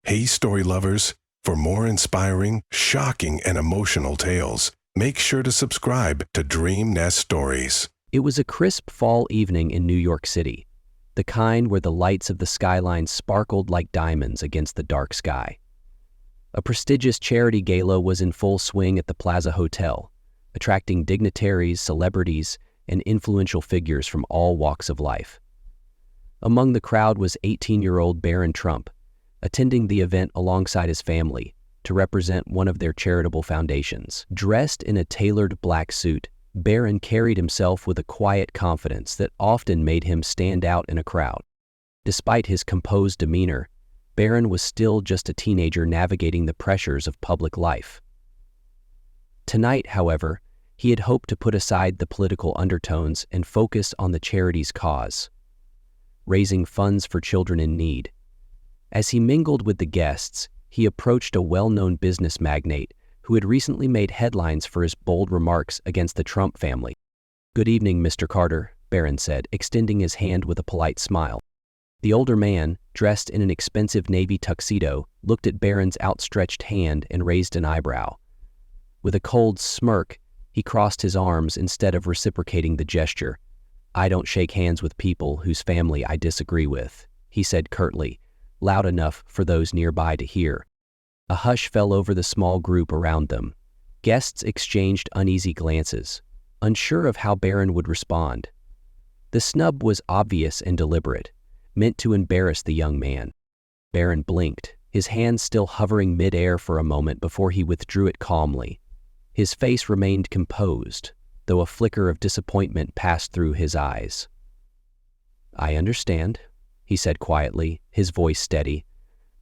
Hey, story lovers! For more inspiring, shocking, and emotional tales, make sure to subscribe to Dream Nest Stories. It was a crisp fall evening in New York City, the kind where the lights of the skyline sparkled like diamonds against the dark sky. A prestigious charity gala was in full swing at the Plaza Hotel, attracting dignitaries, celebrities, and influential figures from all walks of life. Among the crowd was 18-year-old Barron Trump, attending the event alongside his family to represent one of their charitable foundations. Dressed in a tailored black suit, Barron carried himself with a quiet confidence that often made him stand out in a crowd. Despite his composed demeanor, Barron was still just a teenager navigating the pressures of public life. Tonight, however, he had hoped to put aside the political undertones and focus on the charity's cause, raising funds for children in need. As he mingled with the guests, he approached a well-known business magnate who had recently made headlines for his bold remarks against the Trump family. "Good evening, Mr. Carter," Barron said, extending his hand with a polite smile. The older man, dressed in an expensive navy tuxedo, looked at Barron's outstretched hand and raised an eyebrow. With a cold smirk, he crossed his arms instead of reciprocating the gesture. "I don't shake hands with people whose family I disagree with," he said curtly, loud enough for those nearby to hear. A hush fell over the small group around them. Guests exchanged uneasy glances, unsure of how Barron would respond. The snub was obvious and deliberate, meant to embarrass the young man. Barron blinked, his hand still hovering mid-air for a moment before he withdrew it calmly. His face remained composed, though a flicker of disappointment passed through his eyes. "I understand," he said quietly, his voice steady.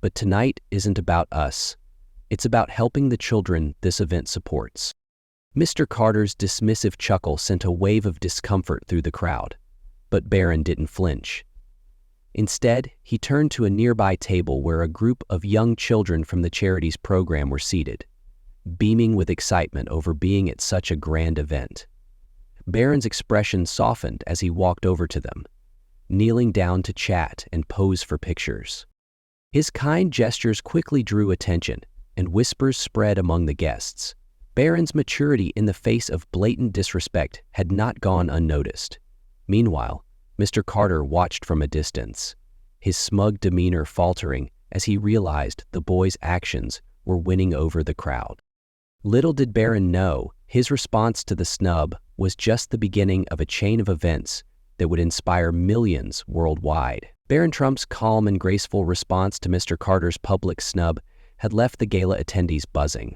"But tonight isn't about us. It's about helping the children this event supports." Mr. Carter's dismissive chuckle sent a wave of discomfort through the crowd, but Barron didn't flinch. Instead, he turned to a nearby table where a group of young children from the charity's program were seated, beaming with excitement over being at such a grand event. Barron's expression softened as he walked over to them, kneeling down to chat and pose for pictures. His kind gestures quickly drew attention, and whispers spread among the guests. Barron's maturity in the face of blatant disrespect had not gone unnoticed. Meanwhile, Mr. Carter watched from a distance, his smug demeanor faltering as he realized the boy's actions were winning over the crowd. Little did Barron know, his response to the snub was just the beginning of a chain of events that would inspire millions worldwide. Barron Trump's calm and graceful response to Mr. Carter's public snub had left the gala attendees buzzing.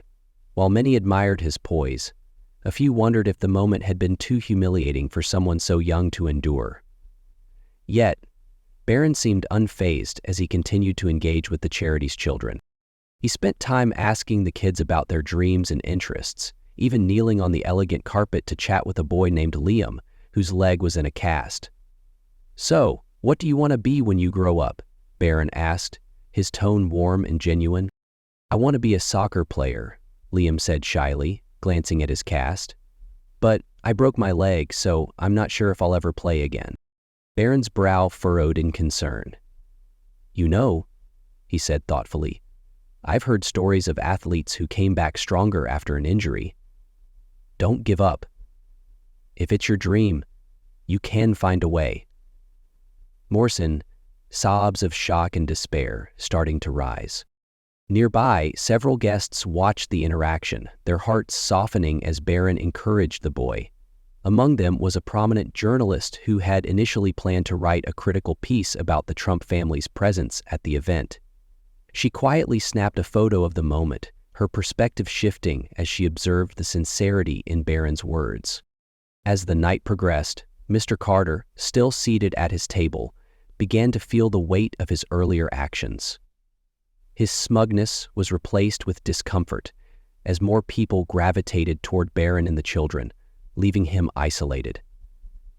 While many admired his poise, a few wondered if the moment had been too humiliating for someone so young to endure. Yet, Barron seemed unfazed as he continued to engage with the charity's children. He spent time asking the kids about their dreams and interests, even kneeling on the elegant carpet to chat with a boy named Liam, whose leg was in a cast. "So, what do you want to be when you grow up?" Barron asked, his tone warm and genuine. "I want to be a soccer player," Liam said shyly, glancing at his cast. "But I broke my leg, so I'm not sure if I'll ever play again." Barron's brow furrowed in concern. "You know," he said thoughtfully, "I've heard stories of athletes who came back stronger after an injury. Don't give up. If it's your dream, you can find a way." Morrison, sobs of shock and despair starting to rise. Nearby, several guests watched the interaction, their hearts softening as Barron encouraged the boy. Among them was a prominent journalist who had initially planned to write a critical piece about the Trump family's presence at the event. She quietly snapped a photo of the moment, her perspective shifting as she observed the sincerity in Barron's words. As the night progressed, Mr. Carter, still seated at his table, began to feel the weight of his earlier actions. His smugness was replaced with discomfort as more people gravitated toward Barron and the children, leaving him isolated.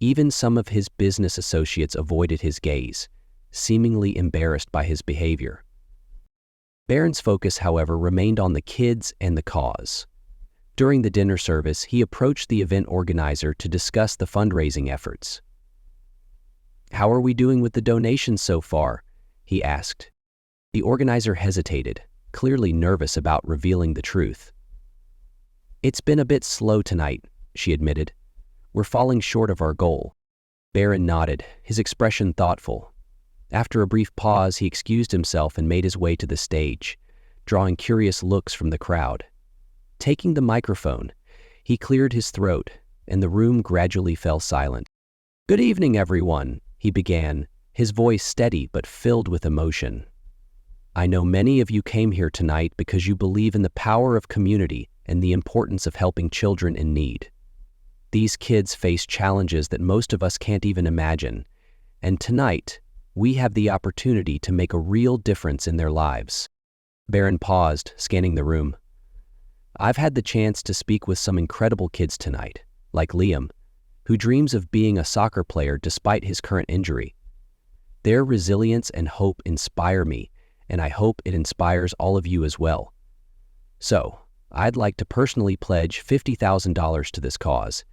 Even some of his business associates avoided his gaze, seemingly embarrassed by his behavior. Barron's focus, however, remained on the kids and the cause. During the dinner service, he approached the event organizer to discuss the fundraising efforts. "How are we doing with the donations so far?" he asked. The organizer hesitated, clearly nervous about revealing the truth. "It's been a bit slow tonight," she admitted. "We're falling short of our goal." Barron nodded, his expression thoughtful. After a brief pause, he excused himself and made his way to the stage, drawing curious looks from the crowd. Taking the microphone, he cleared his throat, and the room gradually fell silent. "Good evening, everyone," he began, his voice steady but filled with emotion. "I know many of you came here tonight because you believe in the power of community and the importance of helping children in need. These kids face challenges that most of us can't even imagine, and tonight, we have the opportunity to make a real difference in their lives." Barron paused, scanning the room. "I've had the chance to speak with some incredible kids tonight, like Liam, who dreams of being a soccer player despite his current injury. Their resilience and hope inspire me, and I hope it inspires all of you as well. So, I'd like to personally pledge $50,000 to this cause,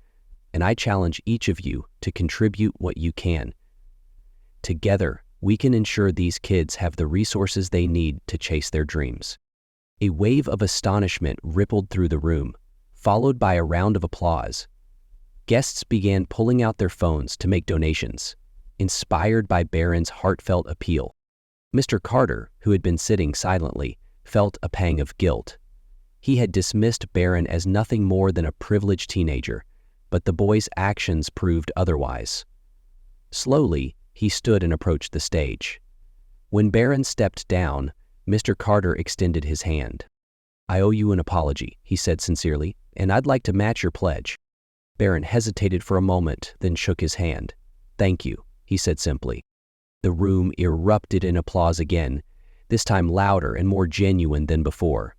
and I challenge each of you to contribute what you can. Together, we can ensure these kids have the resources they need to chase their dreams." A wave of astonishment rippled through the room, followed by a round of applause. Guests began pulling out their phones to make donations, inspired by Barron's heartfelt appeal. Mr. Carter, who had been sitting silently, felt a pang of guilt. He had dismissed Barron as nothing more than a privileged teenager, but the boy's actions proved otherwise. Slowly, he stood and approached the stage. When Barron stepped down, Mr. Carter extended his hand. "I owe you an apology," he said sincerely, "and I'd like to match your pledge." Barron hesitated for a moment, then shook his hand. "Thank you," he said simply. The room erupted in applause again, this time louder and more genuine than before.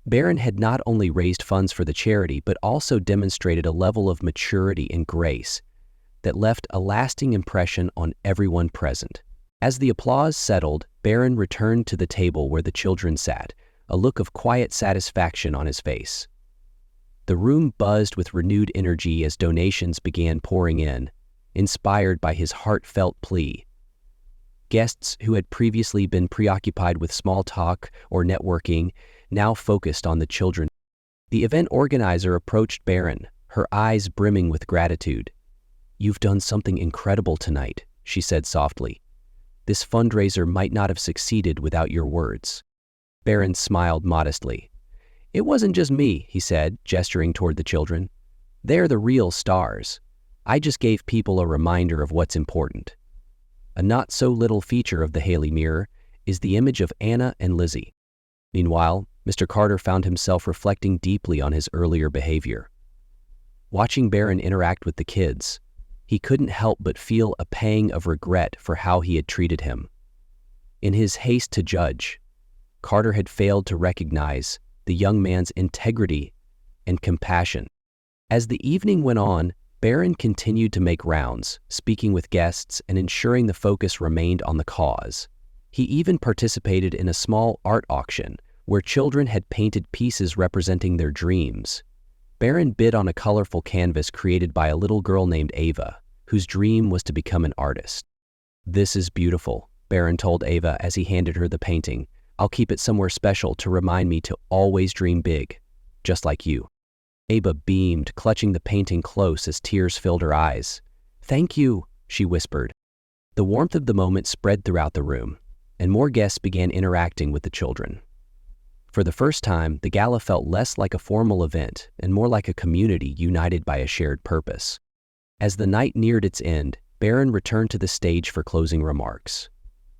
Barron had not only raised funds for the charity, but also demonstrated a level of maturity and grace that left a lasting impression on everyone present. As the applause settled, Barron returned to the table where the children sat, a look of quiet satisfaction on his face. The room buzzed with renewed energy as donations began pouring in, inspired by his heartfelt plea. Guests who had previously been preoccupied with small talk or networking now focused on the children. The event organizer approached Barron, her eyes brimming with gratitude. "You've done something incredible tonight," she said softly. "This fundraiser might not have succeeded without your words." Barron smiled modestly. "It wasn't just me," he said, gesturing toward the children. "They're the real stars. I just gave people a reminder of what's important." A not-so-little feature of the Haley Mirror is the image of Anna and Lizzie. Meanwhile, Mr. Carter found himself reflecting deeply on his earlier behavior. Watching Barron interact with the kids, he couldn't help but feel a pang of regret for how he had treated him. In his haste to judge, Carter had failed to recognize the young man's integrity and compassion. As the evening went on, Barron continued to make rounds, speaking with guests and ensuring the focus remained on the cause. He even participated in a small art auction where children had painted pieces representing their dreams. Barron bid on a colorful canvas created by a little girl named Ava, whose dream was to become an artist. "This is beautiful," Barron told Ava as he handed her the painting. "I'll keep it somewhere special to remind me to always dream big, just like you." Ava beamed, clutching the painting close as tears filled her eyes. "Thank you," she whispered. The warmth of the moment spread throughout the room, and more guests began interacting with the children. For the first time, the gala felt less like a formal event and more like a community united by a shared purpose. As the night neared its end, Barron returned to the stage for closing remarks.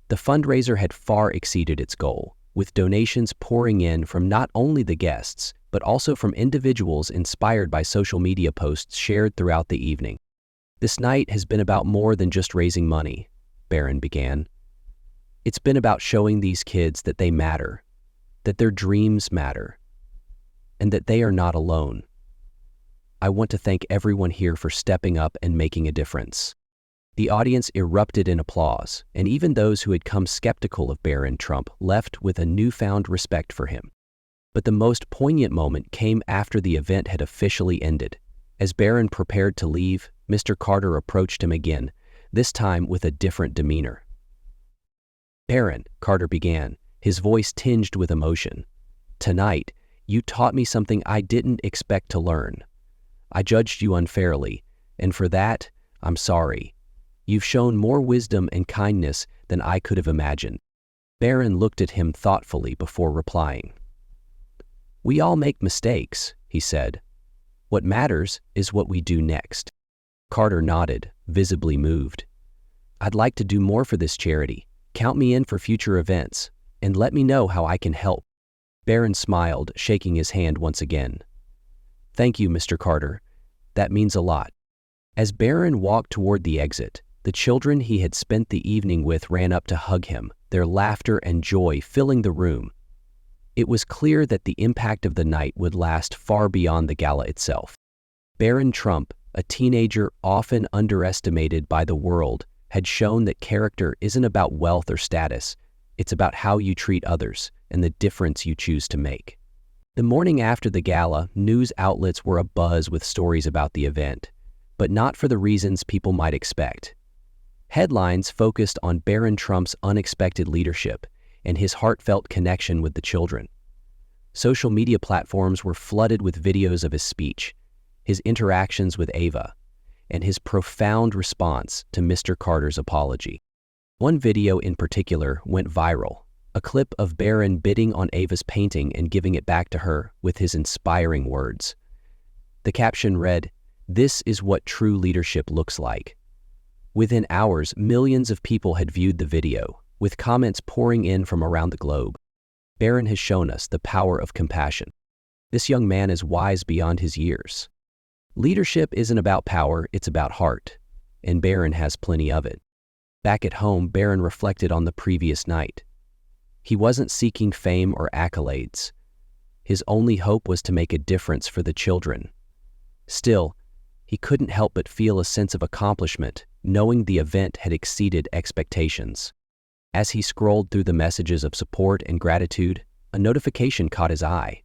The fundraiser had far exceeded its goal, with donations pouring in from not only the guests, but also from individuals inspired by social media posts shared throughout the evening. "This night has been about more than just raising money," Barron began. "It's been about showing these kids that they matter, that their dreams matter, and that they are not alone. I want to thank everyone here for stepping up and making a difference." The audience erupted in applause, and even those who had come skeptical of Barron Trump left with a newfound respect for him. But the most poignant moment came after the event had officially ended. As Barron prepared to leave, Mr. Carter approached him again, this time with a different demeanor. "Barron," Carter began, his voice tinged with emotion. "Tonight, you taught me something I didn't expect to learn. I judged you unfairly, and for that, I'm sorry. You've shown more wisdom and kindness than I could have imagined." Barron looked at him thoughtfully before replying. "We all make mistakes," he said. "What matters is what we do next." Carter nodded, visibly moved. "I'd like to do more for this charity. Count me in for future events, and let me know how I can help." Barron smiled, shaking his hand once again. "Thank you, Mr. Carter. That means a lot." As Barron walked toward the exit, the children he had spent the evening with ran up to hug him, their laughter and joy filling the room. It was clear that the impact of the night would last far beyond the gala itself. Barron Trump, a teenager often underestimated by the world, had shown that character isn't about wealth or status, it's about how you treat others and the difference you choose to make. The morning after the gala, news outlets were abuzz with stories about the event, but not for the reasons people might expect. Headlines focused on Barron Trump's unexpected leadership and his heartfelt connection with the children. Social media platforms were flooded with videos of his speech, his interactions with Ava, and his profound response to Mr. Carter's apology. One video in particular went viral, a clip of Barron bidding on Ava's painting and giving it back to her with his inspiring words. The caption read, "This is what true leadership looks like." Within hours, millions of people had viewed the video, with comments pouring in from around the globe. Barron has shown us the power of compassion. This young man is wise beyond his years. Leadership isn't about power, it's about heart, and Barron has plenty of it. Back at home, Barron reflected on the previous night. He wasn't seeking fame or accolades. His only hope was to make a difference for the children. Still, he couldn't help but feel a sense of accomplishment, knowing the event had exceeded expectations. As he scrolled through the messages of support and gratitude, a notification caught his eye.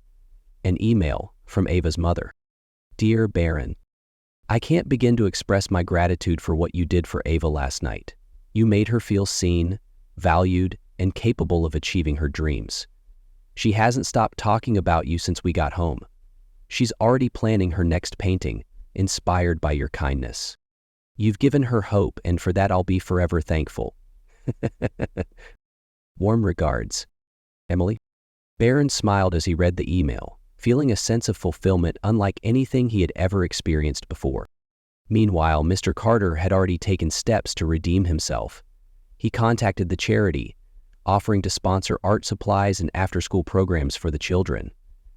An email from Ava's mother. "Dear Barron, I can't begin to express my gratitude for what you did for Ava last night. You made her feel seen, valued, and capable of achieving her dreams. She hasn't stopped talking about you since we got home. She's already planning her next painting, inspired by your kindness. You've given her hope, and for that I'll be forever thankful. Warm regards, Emily." Barron smiled as he read the email, feeling a sense of fulfillment unlike anything he had ever experienced before. Meanwhile, Mr. Carter had already taken steps to redeem himself. He contacted the charity, offering to sponsor art supplies and after-school programs for the children.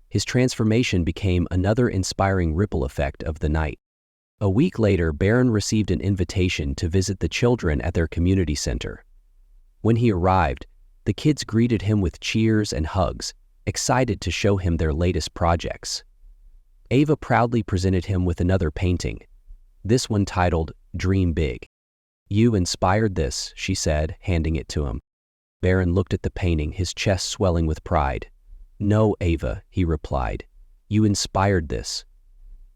His transformation became another inspiring ripple effect of the night. A week later, Barron received an invitation to visit the children at their community center. When he arrived, the kids greeted him with cheers and hugs, excited to show him their latest projects. Ava proudly presented him with another painting, this one titled "Dream Big." "You inspired this," she said, handing it to him. Barron looked at the painting, his chest swelling with pride. "No, Ava," he replied. "You inspired this.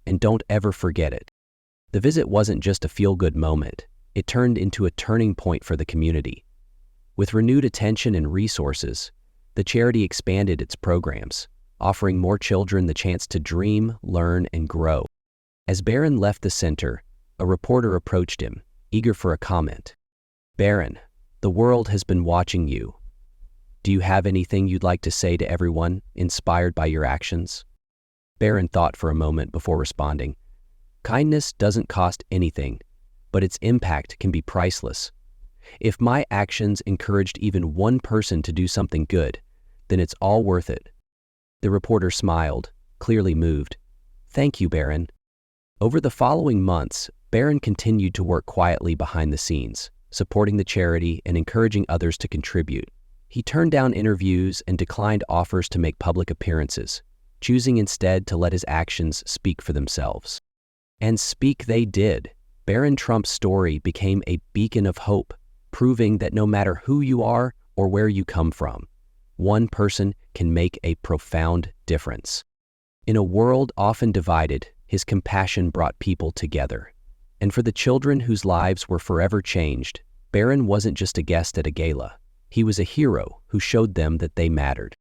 And don't ever forget it." The visit wasn't just a feel-good moment. It turned into a turning point for the community. With renewed attention and resources, the charity expanded its programs, offering more children the chance to dream, learn, and grow. As Barron left the center, a reporter approached him, eager for a comment. "Barron, the world has been watching you. Do you have anything you'd like to say to everyone inspired by your actions?" Barron thought for a moment before responding. "Kindness doesn't cost anything, but its impact can be priceless. If my actions encouraged even one person to do something good, then it's all worth it." The reporter smiled, clearly moved. "Thank you, Barron." Over the following months, Barron continued to work quietly behind the scenes, supporting the charity and encouraging others to contribute. He turned down interviews and declined offers to make public appearances, choosing instead to let his actions speak for themselves. And speak they did. Barron Trump's story became a beacon of hope, proving that no matter who you are or where you come from, one person can make a profound difference. In a world often divided, his compassion brought people together. And for the children whose lives were forever changed, Barron wasn't just a guest at a gala. He was a hero who showed them that they mattered.